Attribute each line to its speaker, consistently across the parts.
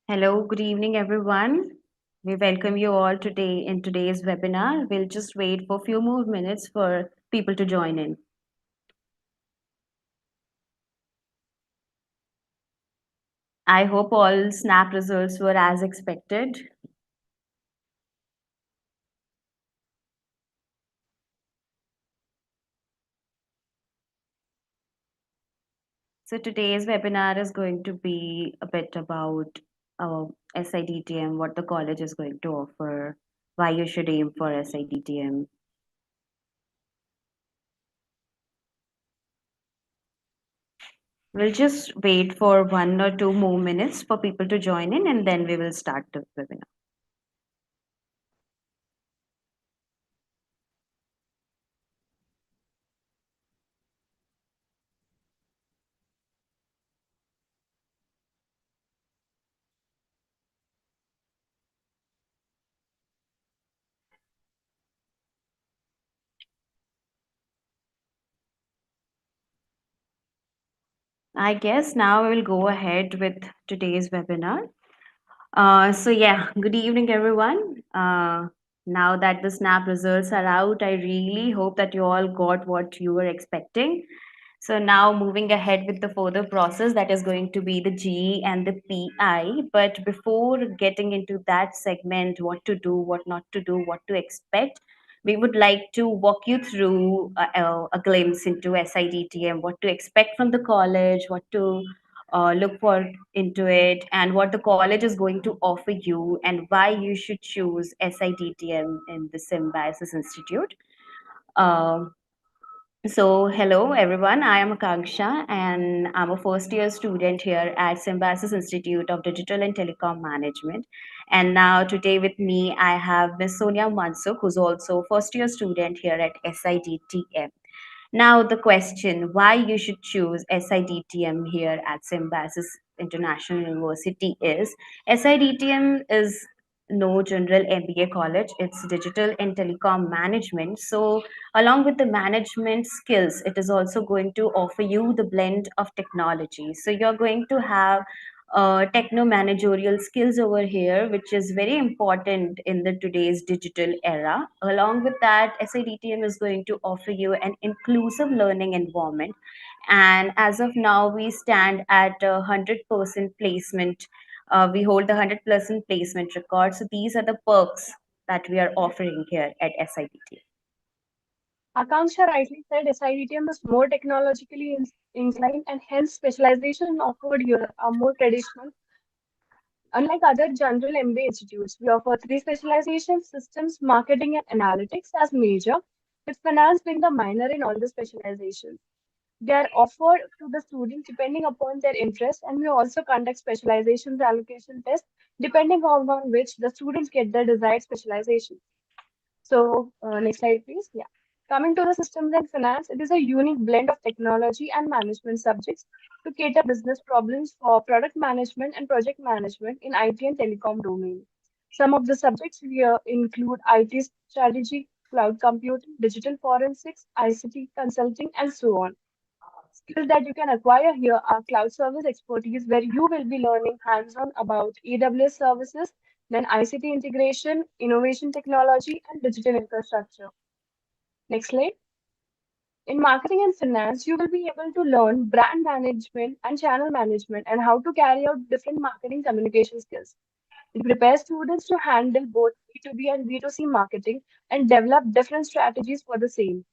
Speaker 1: Hello, good evening, everyone. We welcome you all today in today's webinar. We'll just wait for a few more minutes for people to join in. I hope all SNAP results were as expected. So today's webinar is going to be a bit about SIDTM, what the college is going to offer, why you should aim for SIDTM. We'll just wait for 1 or 2 more minutes for people to join in, and then we will start the webinar. I guess now we will go ahead with today's webinar. Good evening, everyone. Now that the SNAP results are out, I really hope that you all got what you were expecting. So now moving ahead with the further process, that is going to be the GE and the PI. But before getting into that segment, what to do, what not to do, what to expect, we would like to walk you through a glimpse into SIDTM, what to expect from the college, what to look for into it, and what the college is going to offer you, and why you should choose SIDTM in the Symbiosis Institute. Um Hello everyone. I am Akanksha, and I'm a first year student here at Symbiosis Institute of Digital and Telecom Management. And now, today with me, I have Miss Sonia Mansukh, who's also first year student here at SIDTM. Now, the question why you should choose SIDTM here at Symbiosis International University is SIDTM is no general MBA college, it's digital and telecom management. So, along with the management skills, it is also going to offer you the blend of technology. So, you're going to have techno managerial skills over here, which is very important in the today's digital era. Along with that, SIDTM is going to offer you an inclusive learning environment. And as of now, we stand at 100% placement. We hold the 100% placement record. So these are the perks that we are offering here at SIDTM.
Speaker 2: Akanksha rightly said SIDTM is more technologically inclined and hence specialization offered here are more traditional. Unlike other general MBA institutes, we offer three specializations, systems, marketing, and analytics as major, with finance being the minor in all the specializations. They are offered to the students depending upon their interest, and we also conduct specializations allocation tests depending on which the students get their desired specialization. Next slide, please. Yeah. Coming to the systems and finance, it is a unique blend of technology and management subjects to cater business problems for product management and project management in IT and telecom domain. Some of the subjects here include IT strategy, cloud computing, digital forensics, ICT consulting, and so on. Skills that you can acquire here are cloud service expertise, where you will be learning hands-on about AWS services, then ICT integration, innovation technology, and digital infrastructure. Next slide. In marketing and finance, you will be able to learn brand management and channel management and how to carry out different marketing communication skills. It prepares students to handle both B2B and B2C marketing and develop different strategies for the same.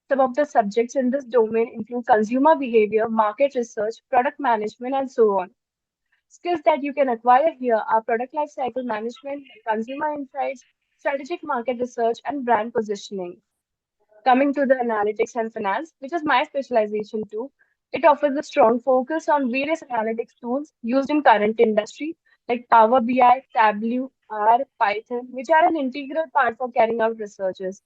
Speaker 2: Some of the subjects in this domain include consumer behavior, market research, product management, and so on. Skills that you can acquire here are product lifecycle management, consumer insights, strategic market research, and brand positioning. Coming to the analytics and finance, which is my specialization too, it offers a strong focus on various analytics tools used in current industry like Power BI, Tableau, R, Python, which are an integral part for carrying out researches.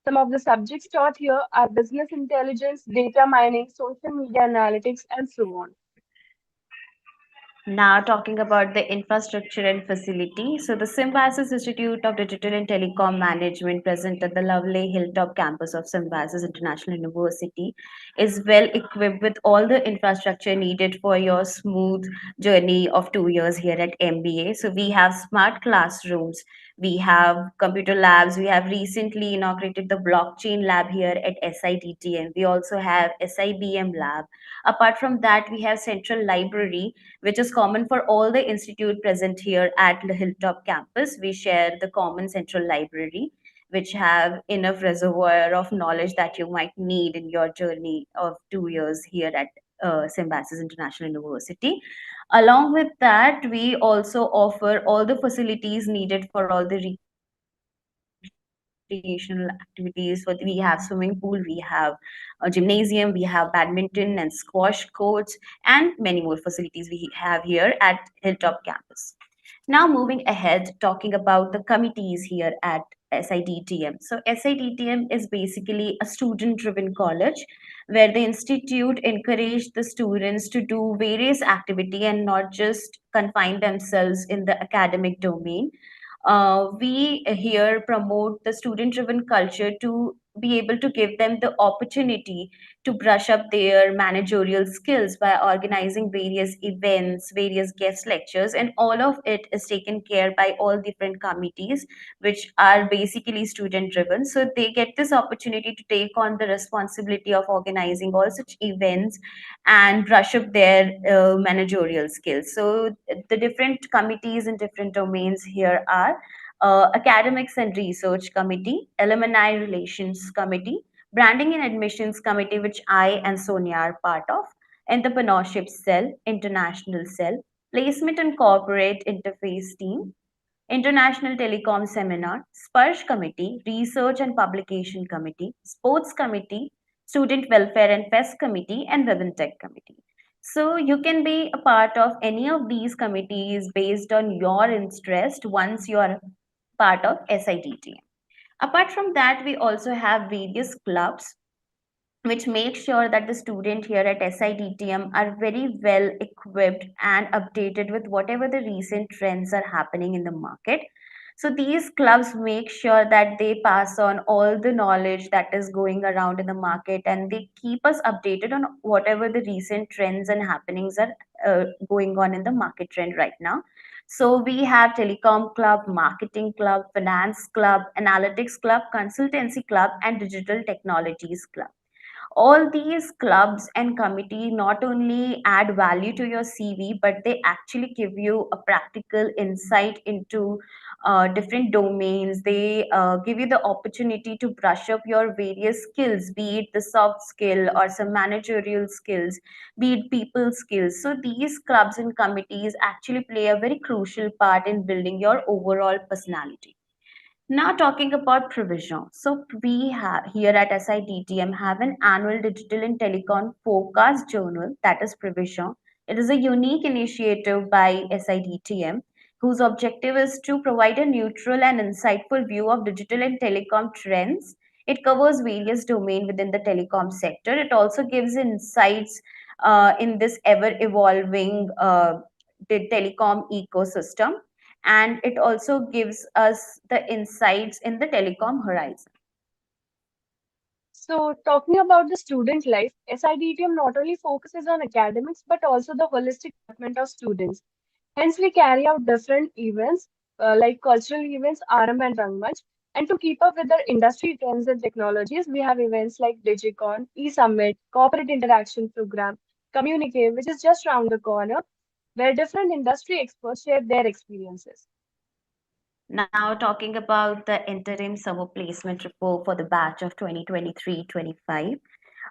Speaker 2: Some of the subjects taught here are business intelligence, data mining, social media analytics, and so on.
Speaker 1: Now, talking about the infrastructure and facility. So, the Symbiosis Institute of Digital and Telecom Management, present at the lovely Hilltop campus of Symbiosis International University, is well equipped with all the infrastructure needed for your smooth journey of 2 years here at MBA. So, we have smart classrooms, we have computer labs, we have recently inaugurated the blockchain lab here at SIDTM, we also have SIBM lab. Apart from that, we have central library, which is common for all the institute present here at the Hilltop campus. We share the common central library, which have enough reservoir of knowledge that you might need in your journey of 2 years here at Symbiosis International University. Along with that, we also offer all the facilities needed for all the recreational activities. We have swimming pool, we have a gymnasium, we have badminton and squash courts, and many more facilities we have here at Hilltop campus. Now, moving ahead, talking about the committees here at SIDTM. So, SIDTM is basically a student driven college where the institute encouraged the students to do various activity and not just confine themselves in the academic domain. We here promote the student driven culture to be able to give them the opportunity to brush up their managerial skills by organizing various events, various guest lectures, and all of it is taken care by all different committees, which are basically student driven. So they get this opportunity to take on the responsibility of organizing all such events and brush up their managerial skills. So the different committees in different domains here are Academics and Research Committee, Alumni Relations Committee, Branding and Admissions Committee, which I and Sonia are part of, Entrepreneurship Cell, International Cell, Placement and Corporate Interface Team, International Telecom Seminar, Sparsh Committee, Research and Publication Committee, Sports Committee, Student Welfare and Fest Committee, and Web and Tech Committee. So you can be a part of any of these committees based on your interest once you are part of SIDT. Apart from that, we also have various clubs which make sure that the student here at SIDTM are very well equipped and updated with whatever the recent trends are happening in the market. So these clubs make sure that they pass on all the knowledge that is going around in the market, and they keep us updated on whatever the recent trends and happenings are going on in the market trend right now. So we have Telecom Club, Marketing Club, Finance Club, Analytics Club, Consultancy Club, and Digital Technologies Club. All these clubs and committee not only add value to your CV, but they actually give you a practical insight into different domains. They give you the opportunity to brush up your various skills, be it the soft skill or some managerial skills, be it people skills. So these clubs and committees actually play a very crucial part in building your overall personality. Now talking about provision. So we have here at SIDTM have an annual digital and telecom forecast journal, that is provision. It is a unique initiative by SIDTM whose objective is to provide a neutral and insightful view of digital and telecom trends. It covers various domains within the telecom sector. It also gives insights in this ever evolving the telecom ecosystem, and it also gives us the insights in the telecom horizon.
Speaker 2: So, talking about the student life, SIDTM not only focuses on academics but also the holistic development of students. Hence, we carry out different events like cultural events, RM and Rangmanch. And to keep up with the industry trends and technologies, we have events like DigiCon, eSummit, Corporate Interaction Program, Communicate, which is just around the corner, where different industry experts share their experiences.
Speaker 1: Now, talking about the interim summer placement report for the batch of 2023-25.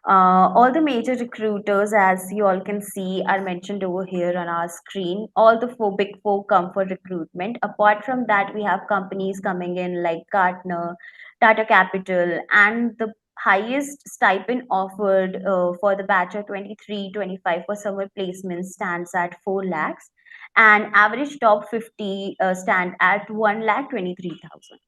Speaker 1: All the major recruiters, as you all can see, are mentioned over here on our screen. All the big four come for recruitment. Apart from that, we have companies coming in like Gartner, Tata Capital, and the highest stipend offered for the batch of 23-25 for summer placements stands at 4 lakhs, and average top 50 stand at 1 lakh 23,000.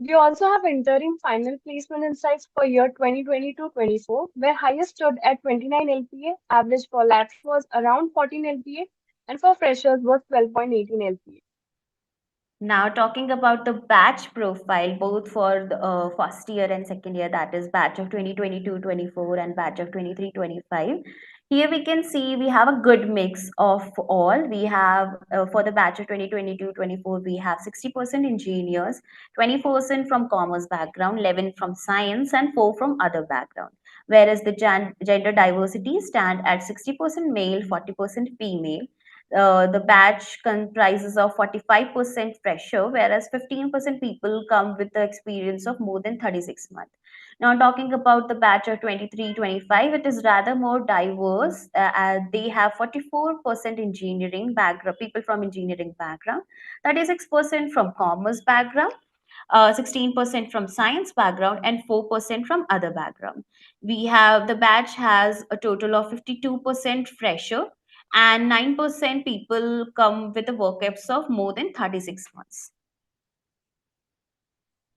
Speaker 2: We also have interim final placement insights for year 2022-24, where highest stood at 29 LPA, average for laps was around 14 LPA, and for freshers was 12.18 LPA.
Speaker 1: Now, talking about the batch profile, both for the first year and second year, that is batch of 2022-24 and batch of 23-25. Here we can see we have a good mix of all. We have for the batch of 2022-24, we have 60% engineers, 20% from commerce background, 11 from science, and 4 from other background. Whereas the gender diversity stand at 60% male, 40% female. The batch comprises of 45% fresher, whereas 15% people come with the experience of more than 36 months. Now, talking about the batch of 23-25, it is rather more diverse. They have 44% engineering background, people from engineering background, 36% from commerce background, 16% from science background, and 4% from other background. We have the batch has a total of 52% fresher, and 9% people come with a work experience of more than 36 months.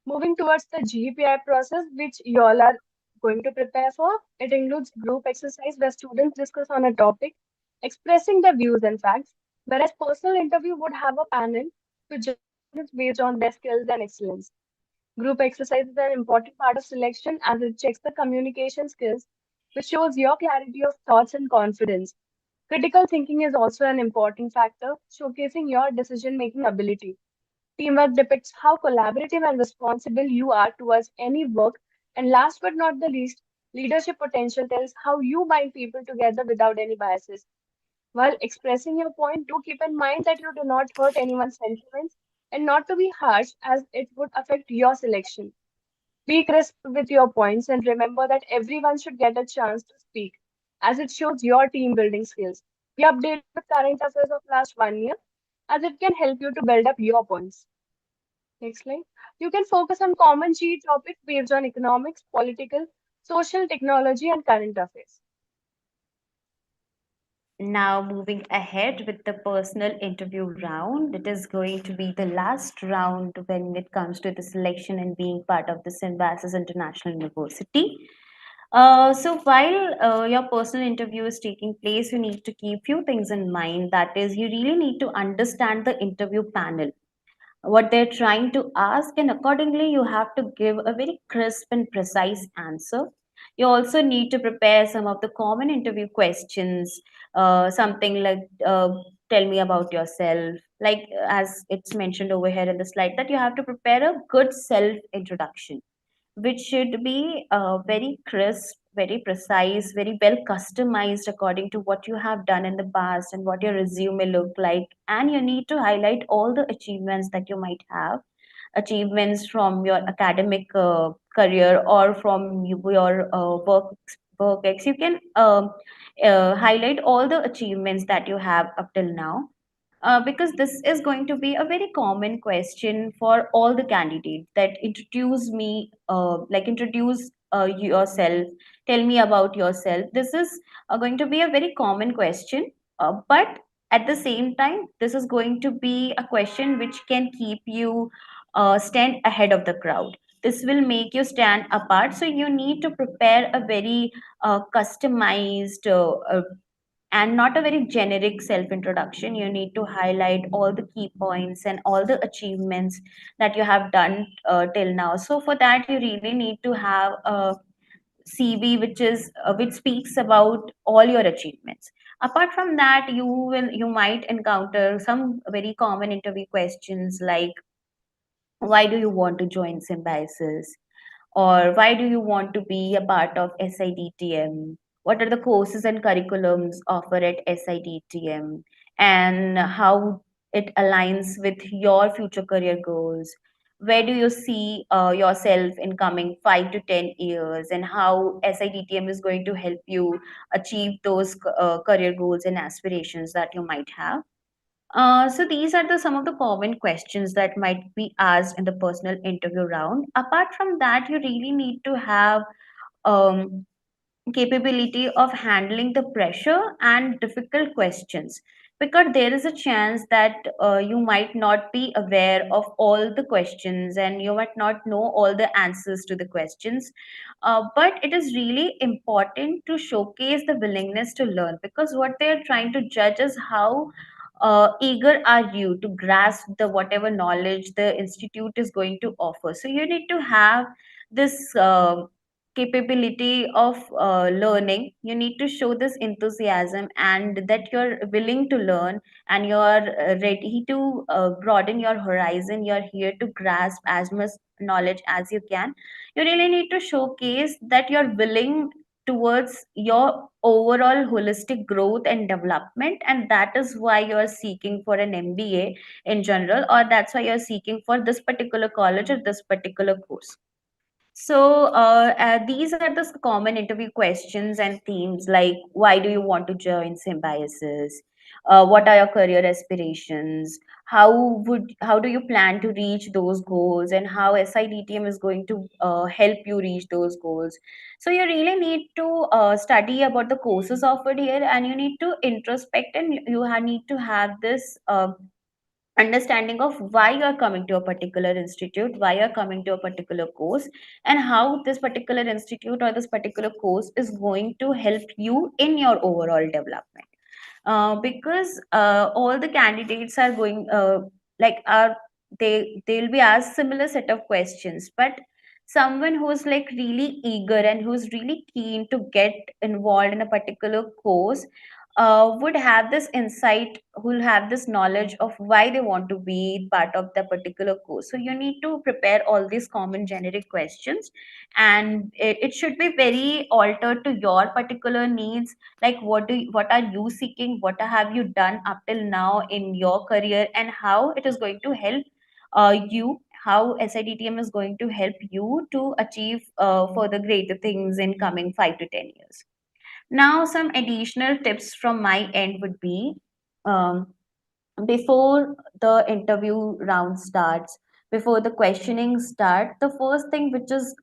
Speaker 2: Moving towards the GPI process, which you all are going to prepare for, it includes group exercise where students discuss on a topic, expressing their views and facts, whereas personal interview would have a panel to judge students based on their skills and excellence. Group exercise is an important part of selection as it checks the communication skills, which shows your clarity of thoughts and confidence. Critical thinking is also an important factor, showcasing your decision making ability. Teamwork depicts how collaborative and responsible you are towards any work. And last but not the least, leadership potential tells how you bind people together without any biases. While expressing your point, do keep in mind that you do not hurt anyone's sentiments and not to be harsh as it would affect your selection. Be crisp with your points and remember that everyone should get a chance to speak as it shows your team building skills. Be updated with current affairs of last 1 year as it can help you to build up your points. Next slide. You can focus on common G topics based on economics, political, social, technology, and current affairs.
Speaker 1: Now, moving ahead with the personal interview round, it is going to be the last round when it comes to the selection and being part of the Symbiosis International University. So while your personal interview is taking place, you need to keep few things in mind. That is, you really need to understand the interview panel, what they're trying to ask, and accordingly you have to give a very crisp and precise answer. You also need to prepare some of the common interview questions, something like tell me about yourself, like as it's mentioned over here in the slide, that you have to prepare a good self introduction, which should be very crisp, very precise, very well customized according to what you have done in the past and what your resume look like. And you need to highlight all the achievements that you might have, achievements from your academic career or from your work ex. You can highlight all the achievements that you have up till now, because this is going to be a very common question for all the candidates, that introduce me, like introduce yourself, tell me about yourself. This is going to be a very common question, but at the same time this is going to be a question which can keep you stand ahead of the crowd. This will make you stand apart, so you need to prepare a very customized and not a very generic self introduction. You need to highlight all the key points and all the achievements that you have done till now. So for that you really need to have a CV which speaks about all your achievements. Apart from that, you might encounter some very common interview questions like, why do you want to join Symbiosis? Or why do you want to be a part of SIDTM? What are the courses and curriculums offered at SIDTM, and how it aligns with your future career goals? Where do you see yourself in coming 5 to 10 years, and how SIDTM is going to help you achieve those career goals and aspirations that you might have? So these are some of the common questions that might be asked in the personal interview round. Apart from that, you really need to have um, capability of handling the pressure and difficult questions. because there is a chance that you might not be aware of all the questions and you might not know all the answers to the questions. But it is really important to showcase the willingness to learn, because what they're trying to judge is how eager are you to grasp the whatever knowledge the institute is going to offer. So you need to have this capability of learning. You need to show this enthusiasm and that you're willing to learn, and you're ready to broaden your horizon. You're here to grasp as much knowledge as you can. You really need to showcase that you're willing towards your overall holistic growth and development, and that is why you're seeking for an MBA in general, or that's why you're seeking for this particular college or this particular course. So, these are the common interview questions and themes, like why do you want to join Symbiosis? What are your career aspirations? How do you plan to reach those goals, and how SIDTM is going to help you reach those goals? So, you really need to study about the courses offered here, and you need to introspect, and need to have this. Understanding of why you're coming to a particular institute, why you're coming to a particular course, and how this particular institute or this particular course is going to help you in your overall development. Because all the candidates are going like are they'll be asked similar set of questions, but someone who's like really eager and who's really keen to get involved in a particular course would have this insight, who'll have this knowledge of why they want to be part of the particular course. So you need to prepare all these common generic questions, and it should be very altered to your particular needs. Like what are you seeking, what have you done up till now in your career, and how it is going to help you, how SIDTM is going to help you to achieve further greater things in coming 5 to 10 years. Now, some additional tips from my end would be, um, before the interview round starts, before the questioning start, the first thing which is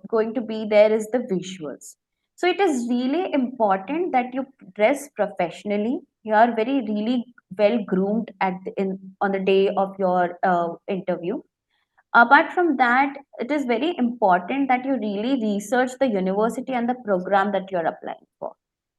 Speaker 1: going to be there is the visuals. So it is really important that you dress professionally. You are very really well groomed on the day of your interview. Apart from that, it is very important that you really research the university and the program that you're applying for.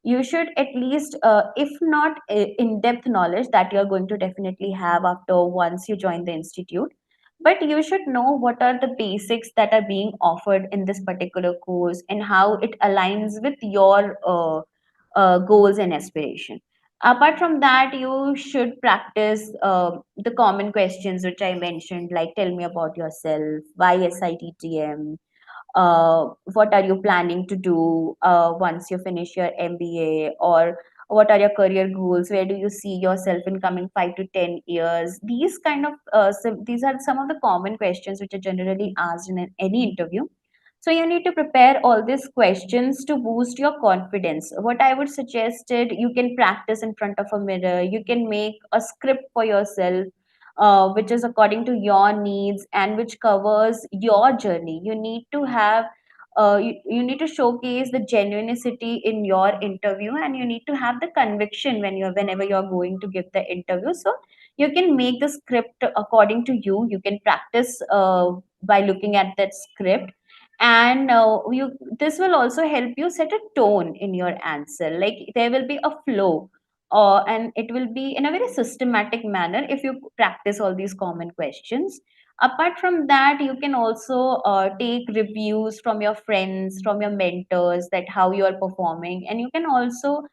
Speaker 1: You should at least, if not in depth knowledge that you're going to definitely have after once you join the institute, but you should know what are the basics that are being offered in this particular course and how it aligns with your goals and aspiration. Apart from that, you should practice the common questions which I mentioned, like tell me about yourself, why SITTM, what are you planning to do once you finish your MBA, or what are your career goals, where do you see yourself in coming 5 to 10 years. These kind of these are some of the common questions which are generally asked in any interview. So you need to prepare all these questions to boost your confidence. What I would suggest is you can practice in front of a mirror. You can make a script for yourself, which is according to your needs and which covers your journey. You need to have you need to showcase the genuinity in your interview, and you need to have the conviction whenever you're going to give the interview. So you can make the script according to you. You can practice by looking at that script, and you this will also help you set a tone in your answer. Like there will be a flow, and it will be in a very systematic manner if you practice all these common questions. Apart from that, you can also take reviews from your friends, from your mentors, that how you are performing, and you can also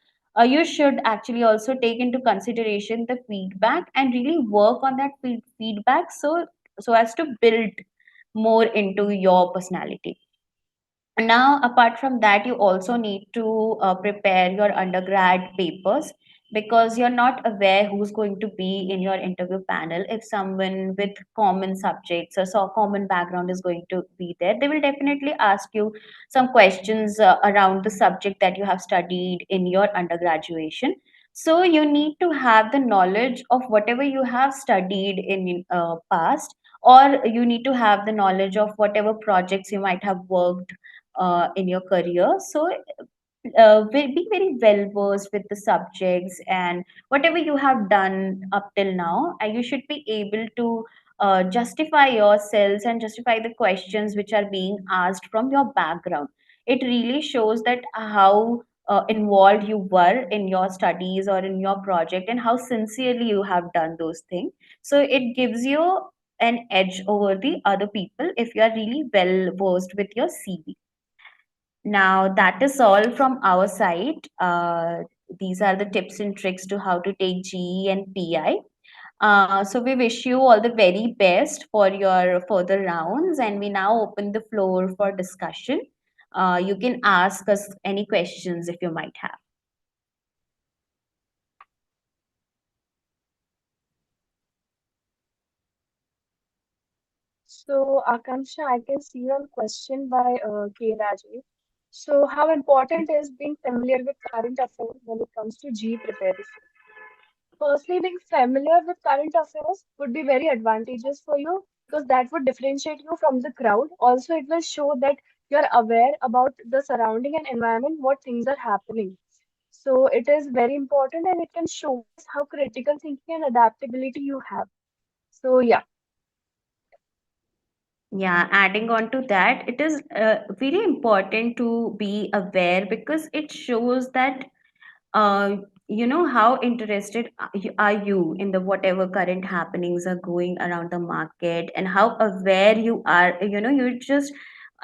Speaker 1: you should actually also take into consideration the feedback and really work on that feedback, so as to build more into your personality. Now, apart from that, you also need to prepare your undergrad papers, because you're not aware who's going to be in your interview panel. If someone with common subjects or so common background is going to be there, they will definitely ask you some questions around the subject that you have studied in your undergraduation. So you need to have the knowledge of whatever you have studied in past, or you need to have the knowledge of whatever projects you might have worked in your career. So be very well versed with the subjects, and whatever you have done up till now, you should be able to justify yourselves and justify the questions which are being asked from your background. It really shows that how involved you were in your studies or in your project, and how sincerely you have done those things. So it gives you an edge over the other people if you are really well versed with your CV. Now, that is all from our side. These are the tips and tricks to how to take GE and PI. So, we wish you all the very best for your further rounds, and we now open the floor for discussion. You can ask us any questions if you might have.
Speaker 2: So, Akansha, I can see one question by K. Rajesh. So, how important is being familiar with current affairs when it comes to GE preparation? Firstly, being familiar with current affairs would be very advantageous for you because that would differentiate you from the crowd. Also, it will show that you're aware about the surrounding and environment, what things are happening. So, it is very important and it can showcase how critical thinking and adaptability you have. So, yeah.
Speaker 1: Yeah, adding on to that, it is very important to be aware because it shows that uh, you know how interested are you in the whatever current happenings are going around the market, and how aware you are. You just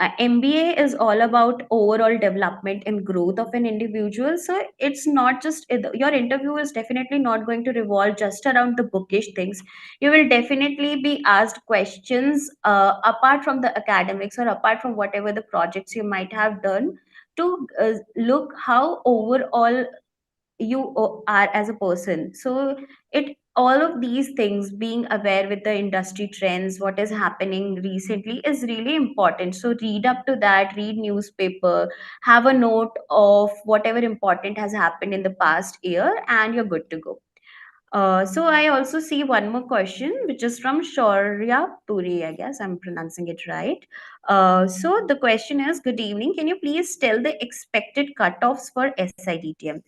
Speaker 1: MBA is all about overall development and growth of an individual. So it's not just your interview is definitely not going to revolve just around the bookish things. You will definitely be asked questions apart from the academics, or apart from whatever the projects you might have done, to look how overall you are as a person. So it all of these things, being aware with the industry trends, what is happening recently, is really important. So read up to that, read newspaper, have a note of whatever important has happened in the past year, and you're good to go. So I also see one more question, which is from Shaurya Puri. I guess I'm pronouncing it right. So the question is, good evening. Can you please tell the expected cutoffs for SIDTM?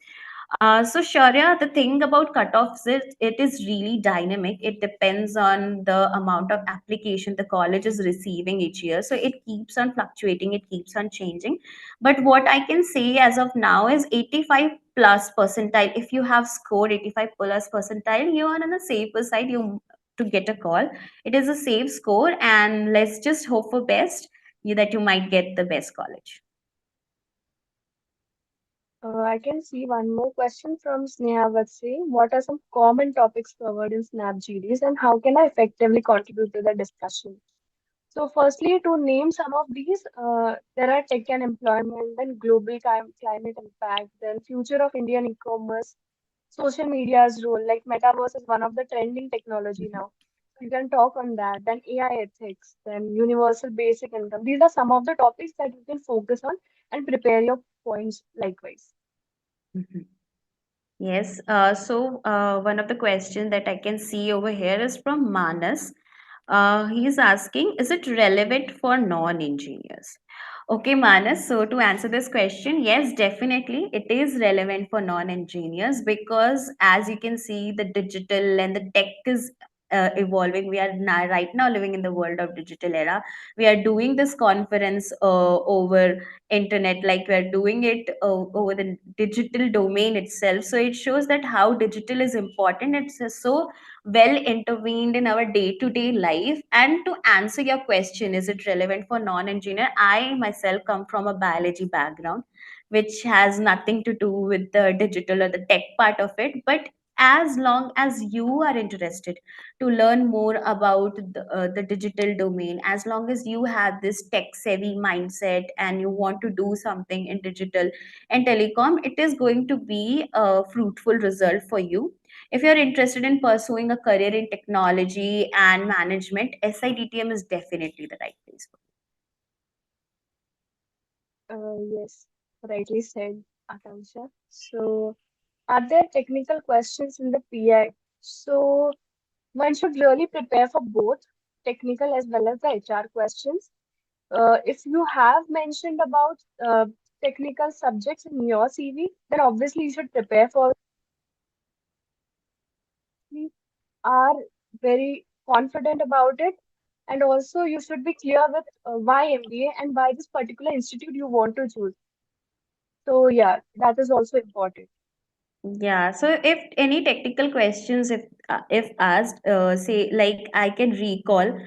Speaker 1: So Shaurya, the thing about cutoffs is it is really dynamic. It depends on the amount of application the college is receiving each year. So it keeps on fluctuating, it keeps on changing. But what I can say as of now is 85 plus percentile. If you have scored 85 plus percentile, you are on a safer side. You to get a call. It is a safe score, and let's just hope for best that you might get the best college.
Speaker 2: I can see one more question from Sneha Vatse. What are some common topics covered in Snap GDs and how can I effectively contribute to the discussion? So, firstly, to name some of these, there are tech and employment, then global climate impact, then future of Indian e-commerce, social media's role, like metaverse is one of the trending technology now. So you can talk on that. Then AI ethics, then universal basic income. These are some of the topics that you can focus on and prepare your points likewise.
Speaker 1: Mhm. Yes. One of the questions that I can see over here is from Manas. He's asking, is it relevant for non-engineers? Okay, Manas. So to answer this question, yes, definitely it is relevant for non-engineers, because as you can see, the digital and the tech is evolving. We are now, right now, living in the world of digital era. We are doing this conference over internet, like we are doing it over the digital domain itself. So it shows that how digital is important. It's so well intervened in our day to day life. And to answer your question, is it relevant for non engineer? I myself come from a biology background, which has nothing to do with the digital or the tech part of it. But as long as you are interested to learn more about the digital domain, as long as you have this tech savvy mindset and you want to do something in digital and telecom, it is going to be a fruitful result for you. If you're interested in pursuing a career in technology and management, SIDTM is definitely the right place for
Speaker 2: Yes, rightly said, Akansha. So, are there technical questions in the PI? So, one should really prepare for both technical as well as the HR questions. If you have mentioned about technical subjects in your CV, then obviously you should prepare for it. Are very confident about it, and also you should be clear with why MBA and why this particular institute you want to choose. So yeah, that is also important.
Speaker 1: Yeah, so if any technical questions, if asked, say like I can recall,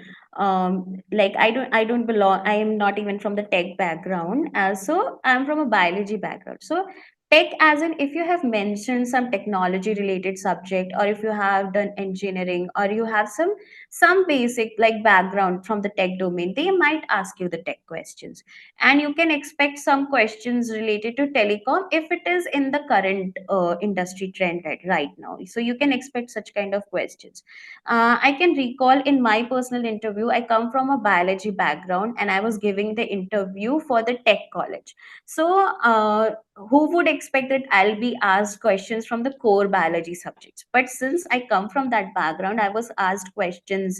Speaker 1: like I don't belong, I am not even from the tech background, so I'm from a biology background. So tech, as in if you have mentioned some technology related subject, or if you have done engineering, or you have some basic like background from the tech domain, they might ask you the tech questions, and you can expect some questions related to telecom if it is in the current industry trend right now, so you can expect such kind of questions. I can recall in my personal interview, I come from a biology background and I was giving the interview for the tech college. So who would expect that I'll be asked questions from the core biology subjects, but since I come from that background, I was asked questions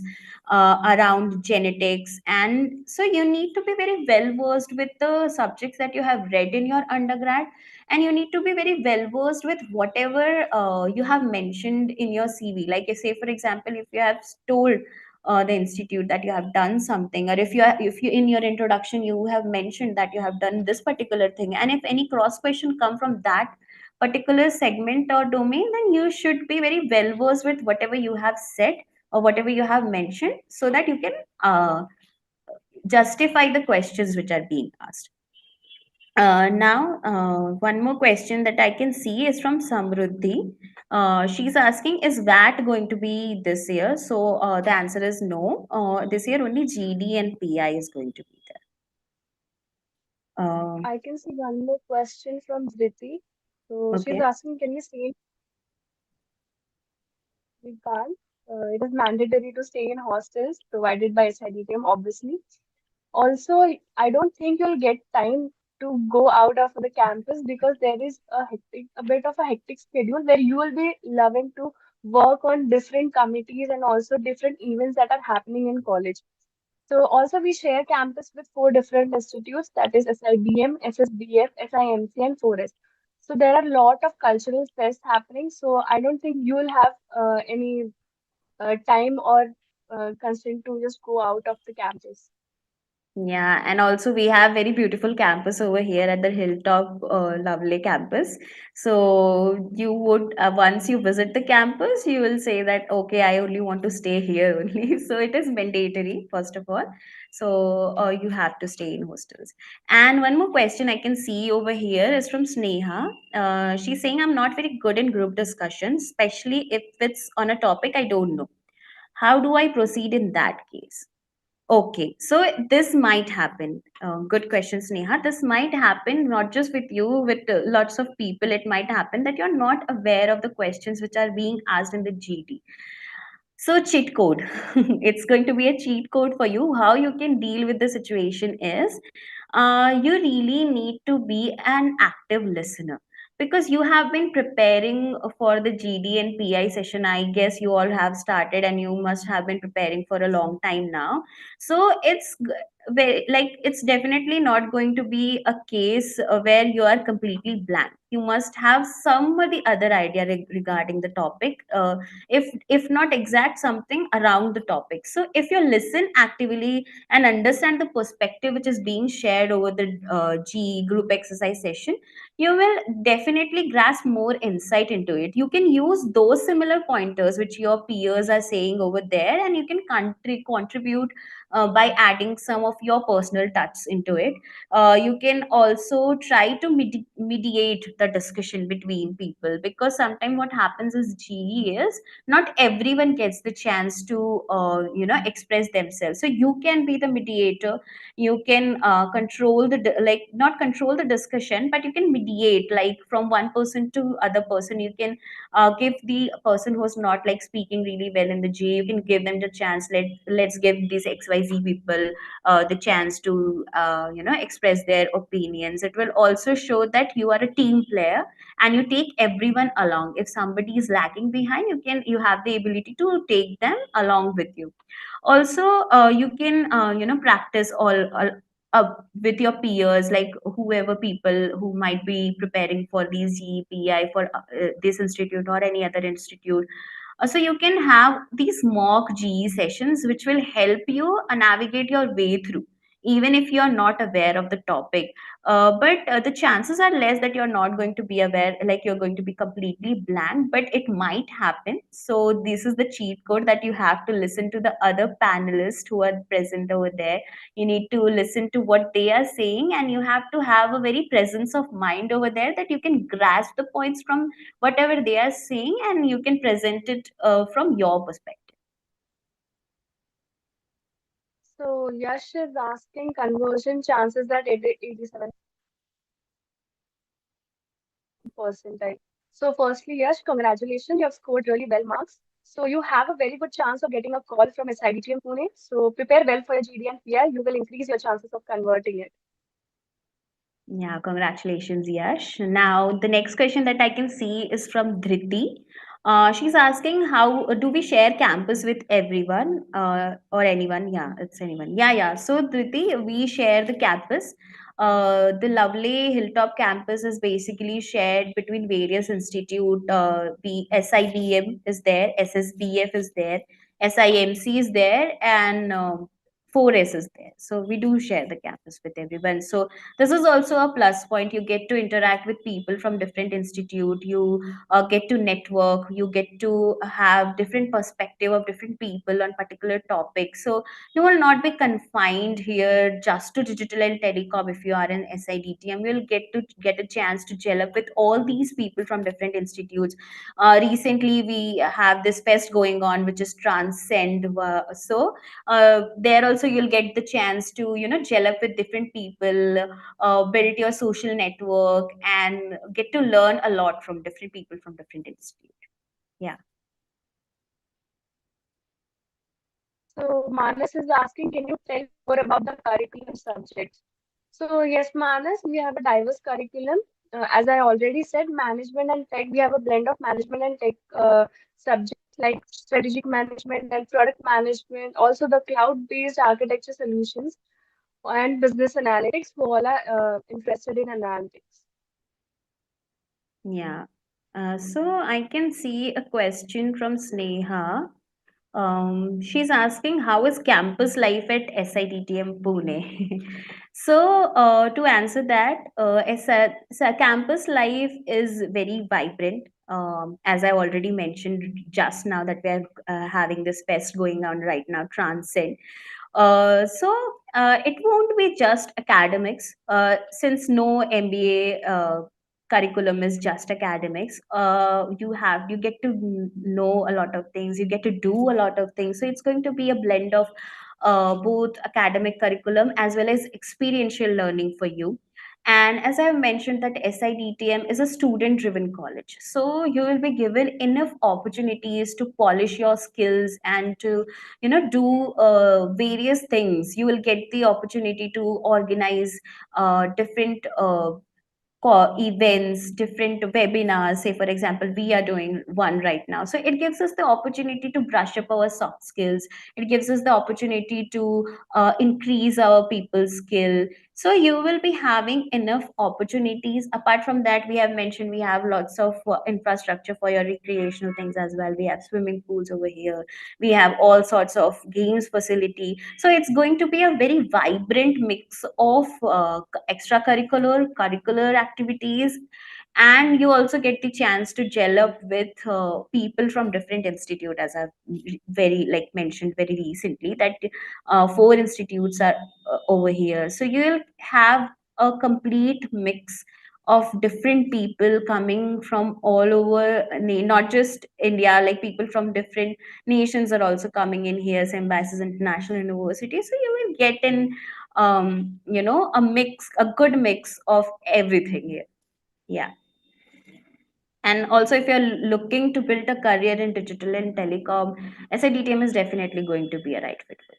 Speaker 1: around genetics. And so you need to be very well versed with the subjects that you have read in your undergrad, and you need to be very well versed with whatever you have mentioned in your CV. Like, say for example, if you have told the institute that you have done something, or if you in your introduction you have mentioned that you have done this particular thing, and if any cross question come from that particular segment or domain, then you should be very well versed with whatever you have said or whatever you have mentioned, so that you can justify the questions which are being asked. Now, one more question that I can see is from Samruddhi. She's asking, is VAT going to be this year? So the answer is no. This year only GD and PI is going to be there.
Speaker 2: I can see one more question from Dhriti. So she's
Speaker 1: Okay.
Speaker 2: asking, can we stay in we can't. It is mandatory to stay in hostels provided by SIDTM, obviously. Also, I don't think you'll get time to go out of the campus because there is a bit of a hectic schedule where you will be loving to work on different committees and also different events that are happening in college. So also we share campus with four different institutes, that is SIBM, SSBF, SIMC, and 4S. So there are a lot of cultural fests happening. So I don't think you will have any time or constraint to just go out of the campus.
Speaker 1: Yeah, and also we have very beautiful campus over here at the Hilltop, lovely campus. So you would once you visit the campus, you will say that okay, I only want to stay here only. So it is mandatory, first of all. So you have to stay in hostels. And one more question I can see over here is from Sneha. She's saying I'm not very good in group discussions, especially if it's on a topic I don't know. How do I proceed in that case? Okay, so this might happen. Good question, Sneha. This might happen not just with you, with lots of people. It might happen that you're not aware of the questions which are being asked in the GD. So, cheat code. It's going to be a cheat code for you. How you can deal with the situation is you really need to be an active listener, because you have been preparing for the GD and PI session. I guess you all have started and you must have been preparing for a long time now. So like it's definitely not going to be a case where you are completely blank. You must have some or the other idea regarding the topic. If not exact, something around the topic. So if you listen actively and understand the perspective which is being shared over the G group exercise session, you will definitely grasp more insight into it. You can use those similar pointers which your peers are saying over there, and you can contribute by adding some of your personal touch into it. You can also try to mediate the discussion between people, because sometimes what happens is GE is not everyone gets the chance to express themselves. So you can be the mediator. You can control like not control the discussion, but you can mediate, like from one person to other person. You can give the person who's not like speaking really well in the G, you can give them the chance. Let's give these XYZ people the chance to express their opinions. It will also show that you are a team player and you take everyone along. If somebody is lagging behind, you have the ability to take them along with you. Also you can practice all with your peers, like whoever people who might be preparing for these GEPI for this institute or any other institute. So you can have these mock GE sessions, which will help you navigate your way through, even if you're not aware of the topic. But the chances are less that you're not going to be aware, like you're going to be completely blank, but it might happen. So this is the cheat code that you have to listen to the other panelists who are present over there. You need to listen to what they are saying, and you have to have a very presence of mind over there that you can grasp the points from whatever they are saying, and you can present it from your perspective.
Speaker 2: So Yash is asking conversion chances at 87%. So firstly, Yash, congratulations, you have scored really well marks. So you have a very good chance of getting a call from SIDTM Pune. So prepare well for your GD and PI. You will increase your chances of converting it.
Speaker 1: Yeah, congratulations, Yash. Now, the next question that I can see is from Dhriti. She's asking, how do we share campus with everyone or anyone? Yeah, it's anyone. Yeah, yeah. So, Dhriti, we share the campus. The lovely Hilltop campus is basically shared between various institute. The SIDM is there, SSBF is there, SIMC is there, and 4S is there. So we do share the campus with everyone. So this is also a plus point. You get to interact with people from different institute. You get to network. You get to have different perspective of different people on particular topics. So you will not be confined here just to digital and telecom. If you are in SIDTM, you'll get a chance to gel up with all these people from different institutes. Recently we have this fest going on, which is Transcend. There also you'll get the chance to gel up with different people, build your social network, and get to learn a lot from different people from different institutes. Yeah.
Speaker 2: So Manas is asking, can you tell more about the curriculum subjects? So yes, Manas, we have a diverse curriculum. As I already said, management and tech, we have a blend of management and tech subjects like strategic management and product management, also the cloud-based architecture solutions and business analytics who all are interested in analytics.
Speaker 1: Yeah. So I can see a question from Sneha. She's asking, how is campus life at SITTM Pune? So, to answer that, campus life is very vibrant. As I already mentioned just now, that we're having this fest going on right now, Transcend. So it won't be just academics, since no MBA curriculum is just academics. You get to know a lot of things, you get to do a lot of things. So it's going to be a blend of both academic curriculum as well as experiential learning for you. And as I mentioned, that SIDTM is a student driven college, so you will be given enough opportunities to polish your skills and to do various things. You will get the opportunity to organize different events, different webinars. Say, for example, we are doing one right now. So it gives us the opportunity to brush up our soft skills. It gives us the opportunity to increase our people skill. So you will be having enough opportunities. Apart from that, we have mentioned we have lots of infrastructure for your recreational things as well. We have swimming pools over here. We have all sorts of games facility. So it's going to be a very vibrant mix of extracurricular curricular activities, and you also get the chance to gel up with people from different institute, as I've very like mentioned very recently that 4 institutes are over here. So you will have a complete mix of different people coming from all over, not just India, like people from different nations are also coming in here. Symbiosis International University. So you will get in a mix, a good mix of everything here. Yeah. And also, if you're looking to build a career in digital and telecom, SIDTM is definitely going to be a right fit for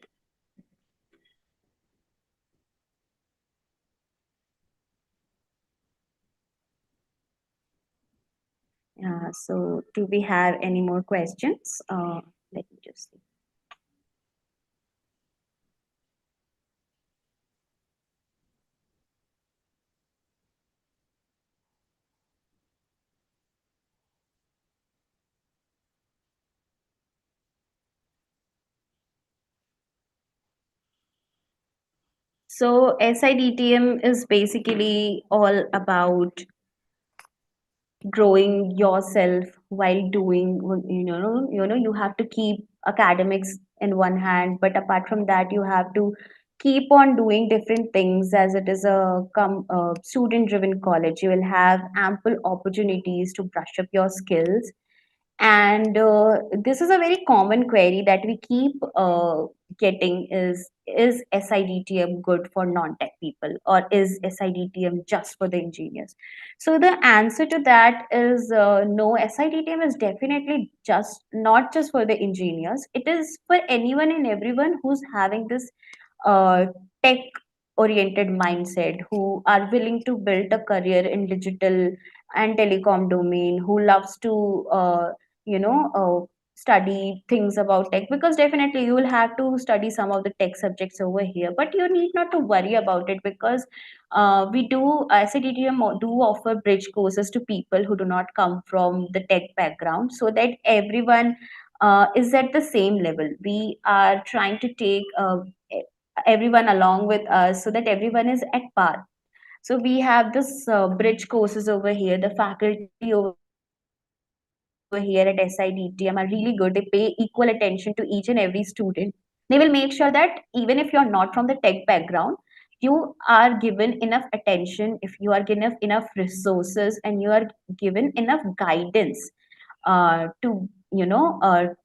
Speaker 1: you. So, do we have any more questions? Let me just see. So SIDTM is basically all about growing yourself while doing, you have to keep academics in one hand, but apart from that you have to keep on doing different things. As it is a student driven college, you will have ample opportunities to brush up your skills. And this is a very common query that we keep getting: is SIDTM good for non-tech people, or is SIDTM just for the engineers? So the answer to that is no. SIDTM is definitely just not just for the engineers. It is for anyone and everyone who's having this uh, tech oriented mindset, who are willing to build a career in digital and telecom domain, who loves to you know uh, study things about tech, because definitely you will have to study some of the tech subjects over here, but you need not to worry about it, because we do SIDTM do offer bridge courses to people who do not come from the tech background, so that everyone is at the same level. We are trying to take everyone along with us so that everyone is at par. So we have this bridge courses over here. The faculty over here at SIDTM are really good. They pay equal attention to each and every student. They will make sure that even if you're not from the tech background, you are given enough attention, if you are given enough resources, and you are given enough guidance to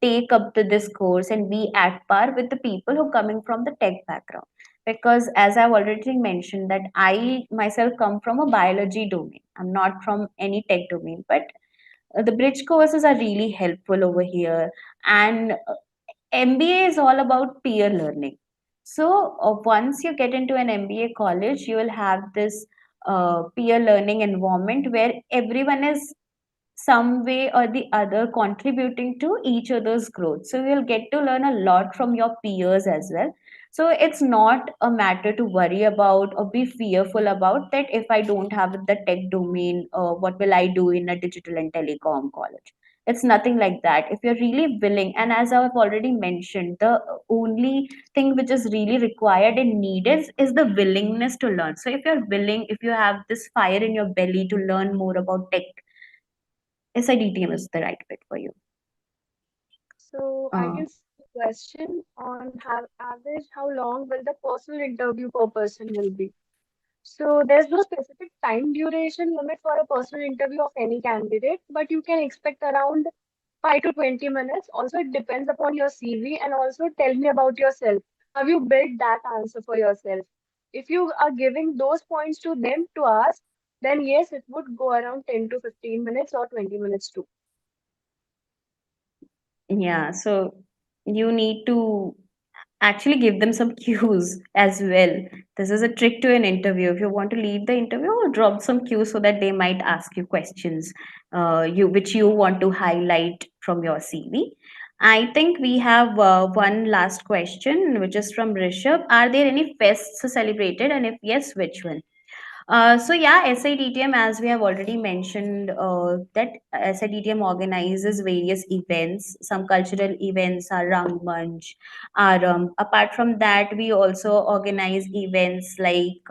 Speaker 1: take up the discourse and be at par with the people who are coming from the tech background. Because as I've already mentioned that I myself come from a biology domain, I'm not from any tech domain, but the bridge courses are really helpful over here. And MBA is all about peer learning. So once you get into an MBA college, you will have this peer learning environment where everyone is some way or the other contributing to each other's growth. So you'll get to learn a lot from your peers as well. So it's not a matter to worry about or be fearful about that if I don't have the tech domain, what will I do in a digital and telecom college? It's nothing like that. If you're really willing, and as I've already mentioned, the only thing which is really required and needed is the willingness to learn. So if you're willing, if you have this fire in your belly to learn more about tech, SIDTM is the right fit for you.
Speaker 2: So I
Speaker 1: Uh,
Speaker 2: can see a question on how average how long will the personal interview per person will be. So there's no specific time duration limit for a personal interview of any candidate, but you can expect around 5 to 20 minutes. Also, it depends upon your CV, and also tell me about yourself. Have you built that answer for yourself? If you are giving those points to them to ask, then yes, it would go around 10 to 15 minutes or 20 minutes too.
Speaker 1: yeah, so you need to actually give them some cues as well. This is a trick to an interview. If you want to lead the interview, drop some cues so that they might ask you questions you which you want to highlight from your CV. I think we have one last question, which is from Rishabh. Are there any fests celebrated, and if yes, which one? So yeah, SIDTM, as we have already mentioned, that SIDTM organizes various events. Some cultural events are Rangmanch. Apart from that, we also organize events like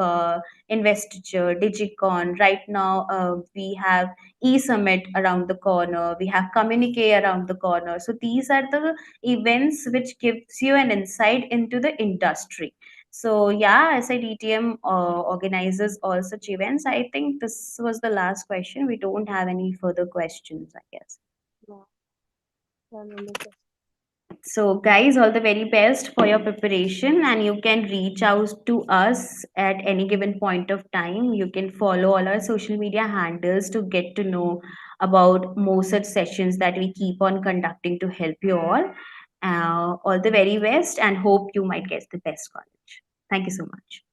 Speaker 1: Investiture, Digicon. Right now, we have E-Summit around the corner. We have Communique around the corner. So these are the events which gives you an insight into the industry. So yeah, SIDTM organizes all such events. I think this was the last question. We don't have any further questions, I guess.
Speaker 2: Yeah, yeah, no more questions.
Speaker 1: So guys, all the very best for your preparation, and you can reach out to us at any given point of time. You can follow all our social media handles to get to know about more such sessions that we keep on conducting to help you all. All the very best, and hope you might get the best college. Thank you so much.